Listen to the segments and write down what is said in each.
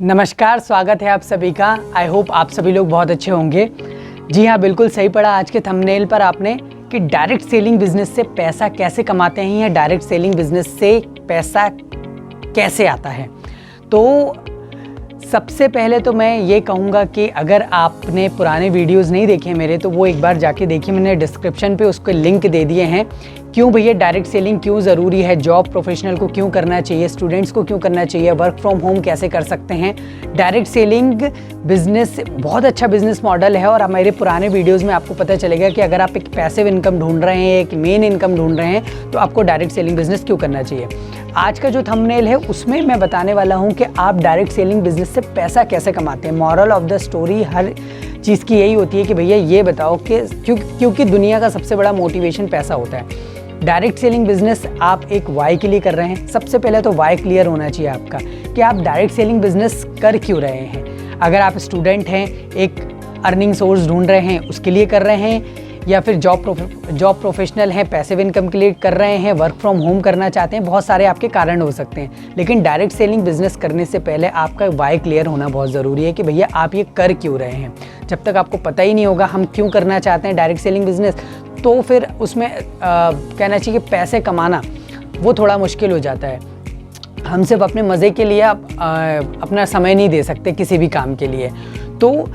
नमस्कार, स्वागत है आप सभी का। आई होप आप सभी लोग बहुत अच्छे होंगे। जी हाँ, बिल्कुल सही पढ़ा आज के थंबनेल पर आपने कि डायरेक्ट सेलिंग बिजनेस से पैसा कैसे कमाते हैं या डायरेक्ट सेलिंग बिजनेस से पैसा कैसे आता है। तो सबसे पहले तो मैं ये कहूँगा कि अगर आपने पुराने वीडियोस नहीं देखे मेरे, तो वो एक बार जाके देखिए। मैंने डिस्क्रिप्शन पे उसके लिंक दे दिए हैं। क्यों भैया डायरेक्ट सेलिंग क्यों ज़रूरी है, जॉब प्रोफेशनल को क्यों करना चाहिए, स्टूडेंट्स को क्यों करना चाहिए, वर्क फ्रॉम होम कैसे कर सकते हैं। डायरेक्ट सेलिंग बिजनेस बहुत अच्छा बिजनेस मॉडल है और मेरे पुराने वीडियोज़ में आपको पता चलेगा कि अगर आप एक पैसिव इनकम ढूंढ रहे हैं, एक मेन इनकम ढूंढ रहे हैं, तो आपको डायरेक्ट सेलिंग बिजनेस क्यों करना चाहिए। आज का जो थंबनेल है उसमें मैं बताने वाला हूं कि आप डायरेक्ट सेलिंग बिजनेस से पैसा कैसे कमाते हैं। मॉरल ऑफ द स्टोरी हर चीज़ की यही होती है कि भैया ये बताओ कि क्योंकि दुनिया का सबसे बड़ा मोटिवेशन पैसा होता है। डायरेक्ट सेलिंग बिजनेस आप एक वाई के लिए कर रहे हैं। सबसे पहले तो वाई क्लियर होना चाहिए आपका कि आप डायरेक्ट सेलिंग बिजनेस कर क्यों रहे हैं। अगर आप स्टूडेंट हैं, एक अर्निंग सोर्स ढूंढ रहे हैं, उसके लिए कर रहे हैं, या फिर जॉब प्रोफेशनल हैं, पैसिव इनकम के लिए कर रहे हैं, वर्क फ्रॉम होम करना चाहते हैं, बहुत सारे आपके कारण हो सकते हैं। लेकिन डायरेक्ट सेलिंग बिजनेस करने से पहले आपका वाई क्लियर होना बहुत ज़रूरी है कि भैया आप ये कर क्यों रहे हैं। जब तक आपको पता ही नहीं होगा हम क्यों करना चाहते हैं डायरेक्ट सेलिंग बिजनेस, तो फिर उसमें कहना चाहिए कि पैसे कमाना वो थोड़ा मुश्किल हो जाता है। हम सिर्फ अपने मज़े के लिए अपना समय नहीं दे सकते किसी भी काम के लिए। तो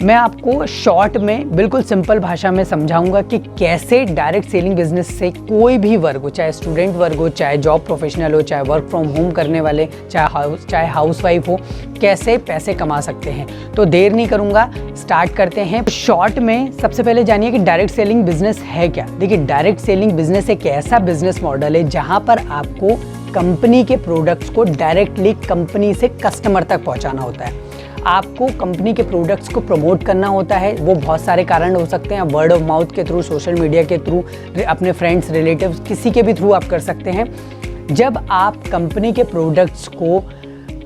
मैं आपको शॉर्ट में बिल्कुल सिंपल भाषा में समझाऊंगा कि कैसे डायरेक्ट सेलिंग बिजनेस से कोई भी वर्ग हो, चाहे स्टूडेंट वर्ग हो, चाहे जॉब प्रोफेशनल हो, चाहे वर्क फ्रॉम होम करने वाले, चाहे हाउसवाइफ हो, कैसे पैसे कमा सकते हैं। तो देर नहीं करूंगा, स्टार्ट करते हैं। शॉर्ट में सबसे पहले जानिए कि डायरेक्ट सेलिंग बिजनेस है क्या। देखिए, डायरेक्ट सेलिंग बिजनेस एक ऐसा बिजनेस मॉडल है जहाँ पर आपको कंपनी के प्रोडक्ट्स को डायरेक्टली कंपनी से कस्टमर तक पहुँचाना होता है। आपको कंपनी के प्रोडक्ट्स को प्रमोट करना होता है। वो बहुत सारे कारण हो सकते हैं, वर्ड ऑफ माउथ के थ्रू, सोशल मीडिया के थ्रू, अपने फ्रेंड्स, रिलेटिव्स, किसी के भी थ्रू आप कर सकते हैं। जब आप कंपनी के प्रोडक्ट्स को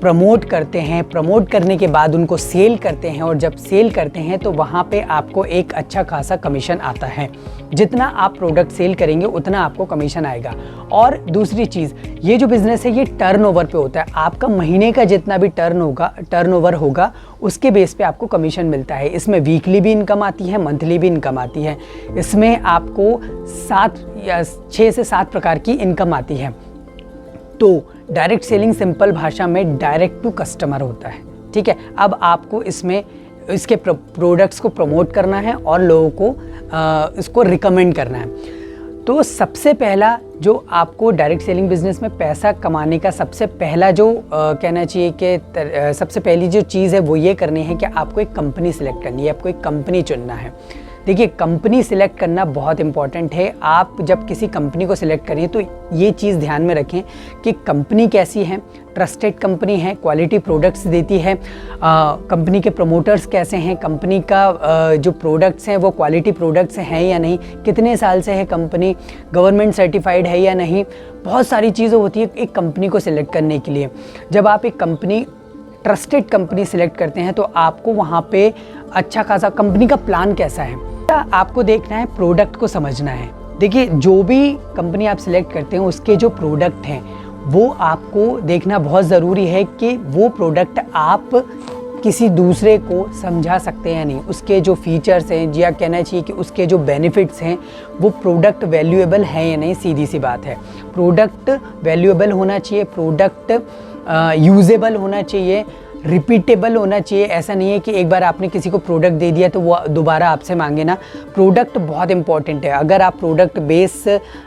प्रमोट करते हैं, प्रमोट करने के बाद उनको सेल करते हैं, और जब सेल करते हैं तो वहाँ पे आपको एक अच्छा खासा कमीशन आता है। जितना आप प्रोडक्ट सेल करेंगे उतना आपको कमीशन आएगा। और दूसरी चीज़, ये जो बिज़नेस है ये टर्नओवर पे होता है। आपका महीने का जितना भी टर्नओवर होगा उसके बेस पे आपको कमीशन मिलता है। इसमें वीकली भी इनकम आती है, मंथली भी इनकम आती है। इसमें आपको 6 से 7 प्रकार की इनकम आती है। तो डायरेक्ट सेलिंग सिंपल भाषा में डायरेक्ट टू कस्टमर होता है। ठीक है, अब आपको इसमें इसके प्रोडक्ट्स को प्रमोट करना है और लोगों को इसको रिकमेंड करना है। तो सबसे पहला जो आपको डायरेक्ट सेलिंग बिजनेस में पैसा कमाने का सबसे पहला जो कहना चाहिए कि सबसे पहली जो चीज़ है वो ये करनी है कि आपको एक कंपनी सिलेक्ट करनी है, आपको एक कंपनी चुनना है। देखिए, कंपनी सिलेक्ट करना बहुत इंपॉर्टेंट है। आप जब किसी कंपनी को सिलेक्ट करें तो ये चीज़ ध्यान में रखें कि कंपनी कैसी है, ट्रस्टेड कंपनी है, क्वालिटी प्रोडक्ट्स देती है, कंपनी के प्रमोटर्स कैसे हैं, कंपनी का जो प्रोडक्ट्स हैं वो क्वालिटी प्रोडक्ट्स हैं या नहीं, कितने साल से है कंपनी, गवर्नमेंट सर्टिफाइड है या नहीं। बहुत सारी चीज़ें होती है एक कंपनी को सिलेक्ट करने के लिए। जब आप एक कंपनी ट्रस्टेड कंपनी सिलेक्ट करते हैं तो आपको वहाँ पे अच्छा खासा कंपनी का प्लान कैसा है आपको देखना है, प्रोडक्ट को समझना है। देखिए, जो भी कंपनी आप सिलेक्ट करते हैं उसके जो प्रोडक्ट हैं वो आपको देखना बहुत ज़रूरी है कि वो प्रोडक्ट आप किसी दूसरे को समझा सकते हैं या नहीं। उसके जो फीचर्स हैं, या कहना चाहिए कि उसके जो बेनिफिट्स हैं, वो प्रोडक्ट वैल्यूएबल है या नहीं। सीधी सी बात है, प्रोडक्ट वैल्यूएबल होना चाहिए, प्रोडक्ट यूजेबल होना चाहिए, रिपीटेबल होना चाहिए। ऐसा नहीं है कि एक बार आपने किसी को प्रोडक्ट दे दिया तो वो दोबारा आपसे मांगे ना। प्रोडक्ट बहुत इंपॉर्टेंट है। अगर आप product base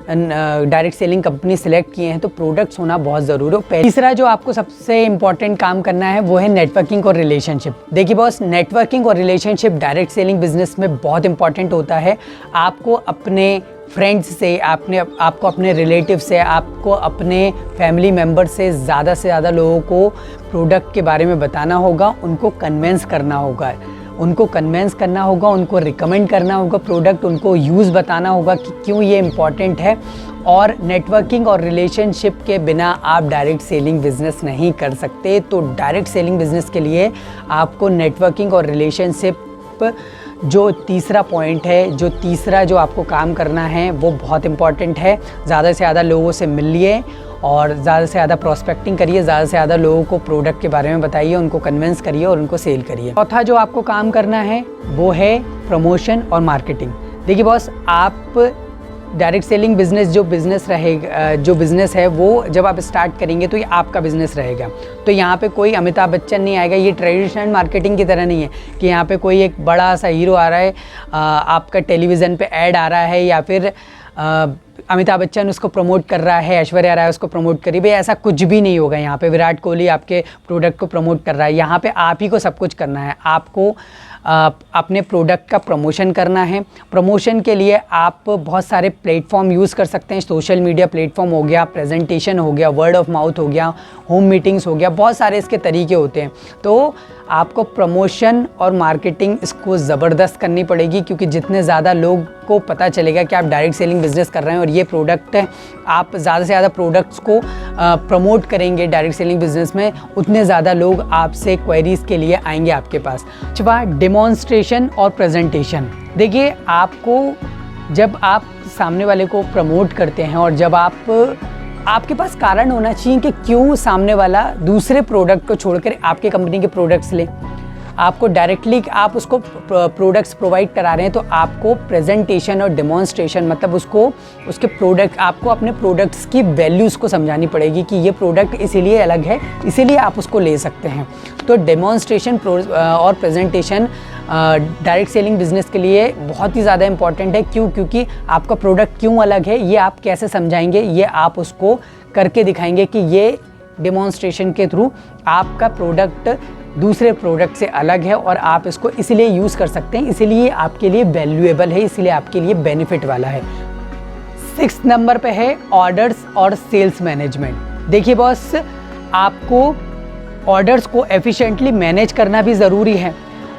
direct selling company select किए हैं तो प्रोडक्ट्स होना बहुत ज़रूरी है। तीसरा जो आपको सबसे इंपॉर्टेंट काम करना है वो है नेटवर्किंग और रिलेशनशिप। देखिए बॉस, नेटवर्किंग और रिलेशनशिप डायरेक्ट सेलिंग बिजनेस में बहुत इंपॉर्टेंट होता है। आपको अपने फ्रेंड्स से, आपको अपने रिलेटिव से, आपको अपने फैमिली मेम्बर से ज़्यादा लोगों को प्रोडक्ट के बारे में बताना होगा, उनको कन्वेंस करना होगा, उनको रिकमेंड करना होगा प्रोडक्ट, उनको यूज़ बताना होगा कि क्यों ये इम्पॉर्टेंट है। और नेटवर्किंग और रिलेशनशिप के बिना आप डायरेक्ट सेलिंग बिजनेस नहीं कर सकते। तो डायरेक्ट सेलिंग बिजनेस के लिए आपको नेटवर्किंग और रिलेशनशिप जो तीसरा पॉइंट है, जो तीसरा जो आपको काम करना है वो बहुत इम्पॉर्टेंट है। ज़्यादा से ज़्यादा लोगों से मिलिए और ज़्यादा से ज़्यादा प्रॉस्पेक्टिंग करिए, ज़्यादा से ज़्यादा लोगों को प्रोडक्ट के बारे में बताइए, उनको कन्विंस करिए और उनको सेल करिए। चौथा जो आपको काम करना है वो है प्रमोशन और मार्केटिंग। देखिए बॉस, आप डायरेक्ट सेलिंग बिज़नेस जो बिज़नेस है वो जब आप स्टार्ट करेंगे तो ये आपका बिज़नेस रहेगा। तो यहाँ पे कोई अमिताभ बच्चन नहीं आएगा। ये ट्रेडिशनल मार्केटिंग की तरह नहीं है कि यहाँ पे कोई एक बड़ा सा हीरो आ रहा है, आपका टेलीविज़न पे ऐड आ रहा है, या फिर अमिताभ बच्चन उसको प्रमोट कर रहा है, ऐश्वर्या राय उसको प्रमोट करी। भाई ऐसा कुछ भी नहीं होगा। यहाँ पे विराट कोहली आपके प्रोडक्ट को प्रमोट कर रहा है। यहाँ पे आप ही को सब कुछ करना है। आपको अपने प्रोडक्ट का प्रमोशन करना है। प्रमोशन के लिए आप बहुत सारे प्लेटफॉर्म यूज़ कर सकते हैं। सोशल मीडिया प्लेटफॉर्म हो गया, प्रेजेंटेशन हो गया, वर्ड ऑफ माउथ हो गया, होम मीटिंग्स हो गया, बहुत सारे इसके तरीके होते हैं। तो आपको प्रमोशन और मार्केटिंग इसको ज़बरदस्त करनी पड़ेगी, क्योंकि जितने ज़्यादा लोग को पता चलेगा कि आप डायरेक्ट सेलिंग बिज़नेस कर रहे हैं और ये प्रोडक्ट है, आप ज़्यादा से ज़्यादा प्रोडक्ट्स को प्रमोट करेंगे डायरेक्ट सेलिंग बिज़नेस में, उतने ज़्यादा लोग आपसे क्वेरीज़ के लिए आएंगे आपके पास। डेमॉन्स्ट्रेशन और प्रेजेंटेशन। देखिए, आपको जब आप सामने वाले को प्रमोट करते हैं और जब आपके पास कारण होना चाहिए कि क्यों सामने वाला दूसरे प्रोडक्ट को छोड़कर आपके कंपनी के प्रोडक्ट्स ले। आपको डायरेक्टली आप उसको प्रोडक्ट्स प्रोवाइड करा रहे हैं, तो आपको प्रेजेंटेशन और डेमॉन्स्ट्रेशन, मतलब उसके प्रोडक्ट, आपको अपने प्रोडक्ट्स की वैल्यूज़ को समझानी पड़ेगी कि ये प्रोडक्ट इसीलिए अलग है, इसीलिए आप उसको ले सकते हैं। तो डेमॉन्स्ट्रेशन और प्रेजेंटेशन डायरेक्ट सेलिंग बिज़नेस के लिए बहुत ही ज़्यादा इंपॉर्टेंट है। क्योंकि आपका प्रोडक्ट क्यों अलग है, ये आप कैसे समझाएंगे, ये आप उसको करके दिखाएंगे कि ये डेमॉन्स्ट्रेशन के थ्रू आपका प्रोडक्ट दूसरे प्रोडक्ट से अलग है और आप इसको इसलिए यूज़ कर सकते हैं, इसलिए आपके लिए वैल्यूएबल है, इसलिए आपके लिए बेनिफिट वाला है। 6 नंबर पे है ऑर्डर्स और सेल्स मैनेजमेंट। देखिए बॉस, आपको ऑर्डर्स को एफिशिएंटली मैनेज करना भी ज़रूरी है।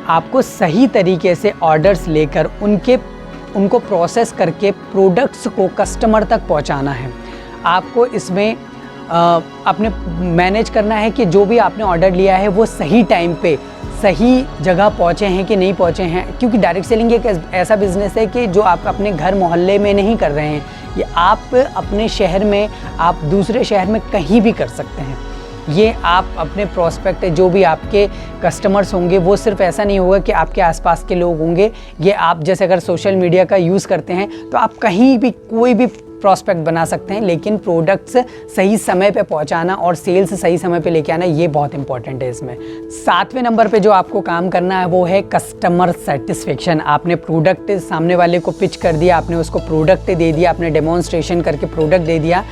आपको सही तरीके से ऑर्डर्स लेकर उनको प्रोसेस करके प्रोडक्ट्स को कस्टमर तक पहुंचाना है। आपको इसमें अपने मैनेज करना है कि जो भी आपने ऑर्डर लिया है वो सही टाइम पे सही जगह पहुँचे हैं कि नहीं पहुँचे हैं। क्योंकि डायरेक्ट सेलिंग एक ऐसा बिज़नेस है कि जो आप अपने घर मोहल्ले में नहीं कर रहे हैं, ये आप अपने शहर में, आप दूसरे शहर में कहीं भी कर सकते हैं। ये आप अपने प्रोस्पेक्ट, जो भी आपके कस्टमर्स होंगे, वो सिर्फ ऐसा नहीं होगा कि आपके आसपास के लोग होंगे। ये आप जैसे अगर सोशल मीडिया का यूज़ करते हैं तो आप कहीं भी कोई भी प्रॉस्पेक्ट बना सकते हैं, लेकिन प्रोडक्ट्स सही समय पे पहुंचाना और सेल्स सही समय पे लेके आना, ये बहुत इंपॉर्टेंट है इसमें। 7वें नंबर पे जो आपको काम करना है वो है कस्टमर सेटिस्फेक्शन। आपने प्रोडक्ट सामने वाले को पिच कर दिया, आपने उसको प्रोडक्ट दे दिया, आपने डेमोन्स्ट्रेशन करके प्रोडक्ट दे दिया,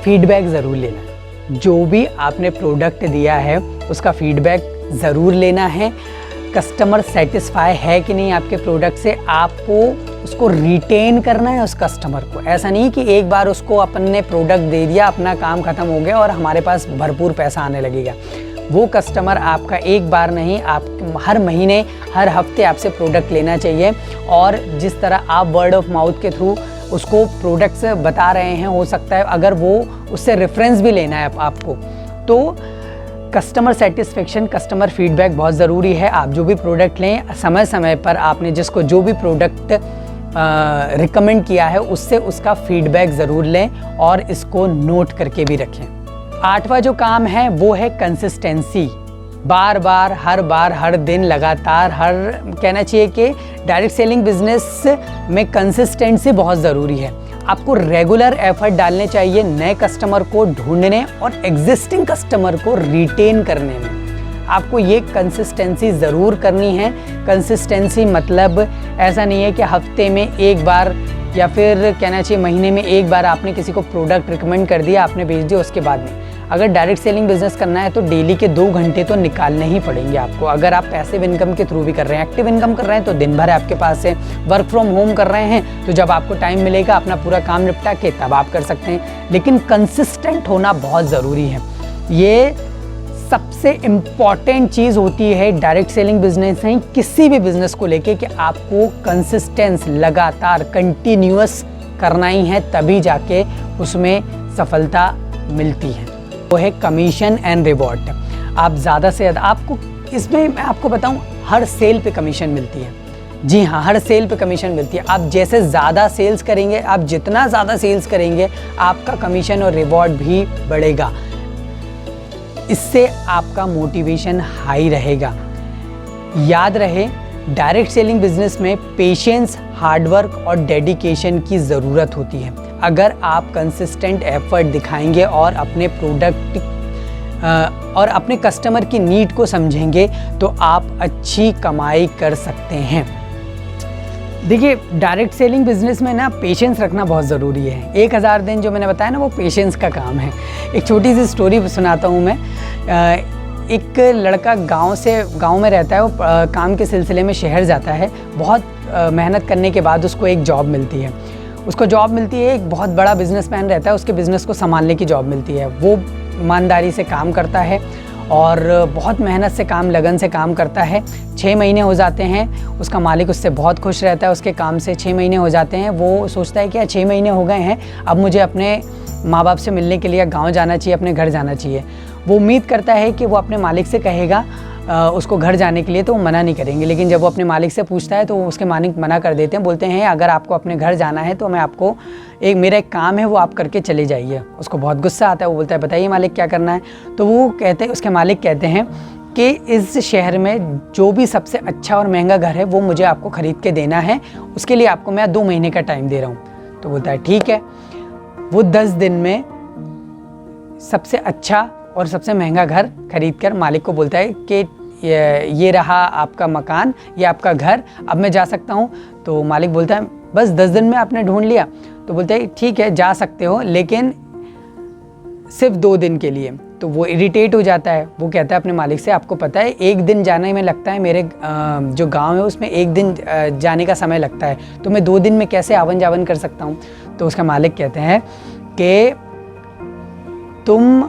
फीडबैक ज़रूर लेना। जो भी आपने प्रोडक्ट दिया है उसका फीडबैक ज़रूर लेना है। कस्टमर सेटिस्फाई है कि नहीं आपके प्रोडक्ट से, आपको उसको रिटेन करना है उस कस्टमर को। ऐसा नहीं कि एक बार उसको अपन ने प्रोडक्ट दे दिया, अपना काम ख़त्म हो गया और हमारे पास भरपूर पैसा आने लगेगा। वो कस्टमर आपका एक बार नहीं, आप हर महीने, हर हफ्ते आपसे प्रोडक्ट लेना चाहिए। और जिस तरह आप वर्ड ऑफ माउथ के थ्रू उसको प्रोडक्ट्स बता रहे हैं, हो सकता है अगर वो उससे रेफरेंस भी लेना है आपको, तो कस्टमर सेटिस्फेक्शन, कस्टमर फीडबैक बहुत ज़रूरी है। आप जो भी प्रोडक्ट लें, समय समय पर आपने जिसको जो भी प्रोडक्ट रिकमेंड किया है उससे उसका फीडबैक ज़रूर लें और इसको नोट करके भी रखें। 8वां जो काम है वो है कंसिस्टेंसी। बार बार, हर दिन, लगातार, कहना चाहिए कि डायरेक्ट सेलिंग बिजनेस में कंसिस्टेंसी बहुत ज़रूरी है। आपको रेगुलर एफर्ट डालने चाहिए नए कस्टमर को ढूंढने और एग्जिस्टिंग कस्टमर को रिटेन करने में। आपको ये कंसिस्टेंसी ज़रूर करनी है। कंसिस्टेंसी मतलब ऐसा नहीं है कि हफ्ते में एक बार या फिर कहना चाहिए महीने में एक बार आपने किसी को प्रोडक्ट रिकमेंड कर दिया, आपने भेज दिया, उसके बाद नहीं। अगर डायरेक्ट सेलिंग बिजनेस करना है तो डेली के 2 घंटे तो निकालने ही पड़ेंगे आपको। अगर आप पैसिव इनकम के थ्रू भी कर रहे हैं, एक्टिव इनकम कर रहे हैं तो दिन भर आपके पास है। वर्क फ्रॉम होम कर रहे हैं तो जब आपको टाइम मिलेगा अपना पूरा काम निपटा के तब आप कर सकते हैं। लेकिन कंसिस्टेंट होना बहुत ज़रूरी है। ये सबसे इम्पॉर्टेंट चीज़ होती है डायरेक्ट सेलिंग बिजनेस में, किसी भी बिजनेस को लेके, कि आपको कंसिस्टेंस, लगातार, कंटिन्यूअस करना ही है, तभी जाके उसमें सफलता मिलती है। वो है कमीशन एंड रिवॉर्ड। आप ज़्यादा से ज़्यादा, आपको इसमें मैं आपको बताऊं, हर सेल पे कमीशन मिलती है। जी हाँ, हर सेल पे कमीशन मिलती है। आप जैसे ज़्यादा सेल्स करेंगे, आप जितना ज़्यादा सेल्स करेंगे, आपका कमीशन और रिवॉर्ड भी बढ़ेगा। इससे आपका मोटिवेशन हाई रहेगा। याद रहे, डायरेक्ट सेलिंग बिजनेस में पेशेंस, हार्डवर्क और डेडिकेशन की ज़रूरत होती है। अगर आप कंसिस्टेंट एफर्ट दिखाएंगे और अपने प्रोडक्ट और अपने कस्टमर की नीड को समझेंगे तो आप अच्छी कमाई कर सकते हैं। देखिए, डायरेक्ट सेलिंग बिजनेस में ना पेशेंस रखना बहुत ज़रूरी है। 1000 दिन जो मैंने बताया ना, वो पेशेंस का काम है। एक छोटी सी स्टोरी सुनाता हूँ मैं। एक लड़का गांव में रहता है, वो काम के सिलसिले में शहर जाता है। बहुत मेहनत करने के बाद उसको एक जॉब मिलती है। एक बहुत बड़ा बिजनेसमैन रहता है, उसके बिज़नेस को संभालने की जॉब मिलती है। वो ईमानदारी से काम करता है और बहुत मेहनत से लगन से काम करता है। 6 महीने हो जाते हैं, उसका मालिक उससे बहुत खुश रहता है। उसके काम से 6 महीने हो जाते हैं। वो सोचता है कि 6 महीने हो गए हैं, अब मुझे अपने माँ बाप से मिलने के लिए गांव जाना चाहिए, अपने घर जाना चाहिए। वो उम्मीद करता है कि वो अपने मालिक से कहेगा उसको घर जाने के लिए, तो वो मना नहीं करेंगे। लेकिन जब वो अपने मालिक से पूछता है तो उसके मालिक मना कर देते हैं। बोलते हैं, अगर आपको अपने घर जाना है तो मैं आपको मेरा एक काम है, वो आप करके चले जाइए। उसको बहुत गुस्सा आता है। वो बोलता है, बताइए मालिक क्या करना है। तो वो उसके मालिक कहते हैं कि इस शहर में जो भी सबसे अच्छा और महंगा घर है वो मुझे आपको ख़रीद के देना है। उसके लिए आपको मैं 2 महीने का टाइम दे रहा हूँ। तो बोलता है ठीक है। वो 10 दिन में सबसे अच्छा और सबसे महंगा घर खरीद कर मालिक को बोलता है कि ये रहा आपका मकान, ये आपका घर, अब मैं जा सकता हूँ। तो मालिक बोलता है, बस 10 दिन में आपने ढूंढ लिया? तो बोलता है ठीक है, जा सकते हो, लेकिन सिर्फ 2 दिन के लिए। तो वो इरिटेट हो जाता है। वो कहता है अपने मालिक से, आपको पता है 1 दिन जाने में लगता है, मेरे जो गांव है उसमें 1 दिन जाने का समय लगता है, तो मैं 2 दिन में कैसे आवन जावन कर सकता हूँ। तो उसका मालिक कहते हैं कि तुम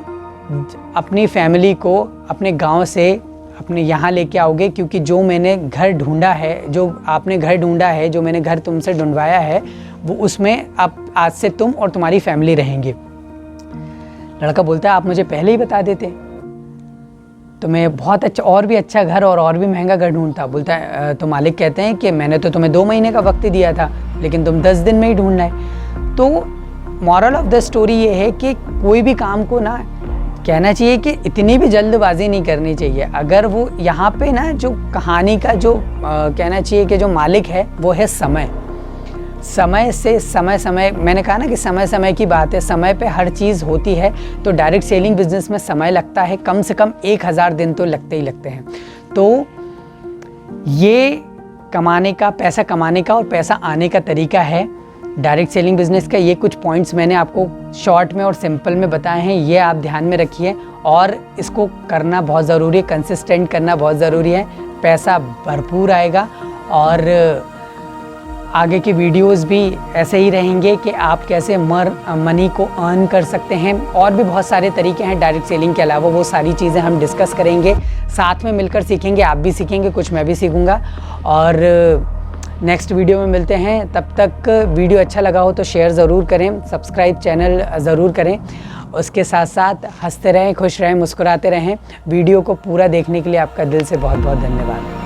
अपनी फैमिली को अपने गांव से अपने यहाँ लेके आओगे, क्योंकि जो मैंने घर ढूंढा है, जो आपने घर ढूंढा है, जो मैंने घर तुमसे ढूंढवाया है, वो उसमें अब आज से तुम और तुम्हारी फैमिली रहेंगे। लड़का बोलता है, आप मुझे पहले ही बता देते तो मैं बहुत अच्छा और भी अच्छा घर और भी महंगा घर ढूंढता। बोलता है, तो मालिक कहते हैं कि मैंने तो तुम्हें 2 महीने का वक्त दिया था, लेकिन तुम 10 दिन में ही ढूंढना है। तो मॉरल ऑफ द स्टोरी ये है कि कोई भी काम को ना कहना चाहिए कि इतनी भी जल्दबाजी नहीं करनी चाहिए। अगर वो यहाँ पे ना जो कहानी का जो कहना चाहिए कि जो मालिक है वो है समय। समय मैंने कहा ना कि समय समय की बात है, समय पे हर चीज़ होती है। तो डायरेक्ट सेलिंग बिजनेस में समय लगता है, कम से कम 1000 दिन तो लगते ही लगते हैं। तो ये पैसा कमाने का और पैसा आने का तरीका है डायरेक्ट सेलिंग बिजनेस का। ये कुछ पॉइंट्स मैंने आपको शॉर्ट में और सिंपल में बताए हैं, ये आप ध्यान में रखिए और इसको करना बहुत ज़रूरी है, कंसिस्टेंट करना बहुत ज़रूरी है। पैसा भरपूर आएगा और आगे के वीडियोस भी ऐसे ही रहेंगे कि आप कैसे मनी को अर्न कर सकते हैं। और भी बहुत सारे तरीके हैं डायरेक्ट सेलिंग के अलावा, वो सारी चीज़ें हम डिस्कस करेंगे, साथ में मिलकर सीखेंगे। आप भी सीखेंगे, कुछ मैं भी सीखूँगा। और नेक्स्ट वीडियो में मिलते हैं। तब तक वीडियो अच्छा लगा हो तो शेयर ज़रूर करें, सब्सक्राइब चैनल ज़रूर करें। उसके साथ साथ हंसते रहें, खुश रहें, मुस्कुराते रहें। वीडियो को पूरा देखने के लिए आपका दिल से बहुत बहुत धन्यवाद।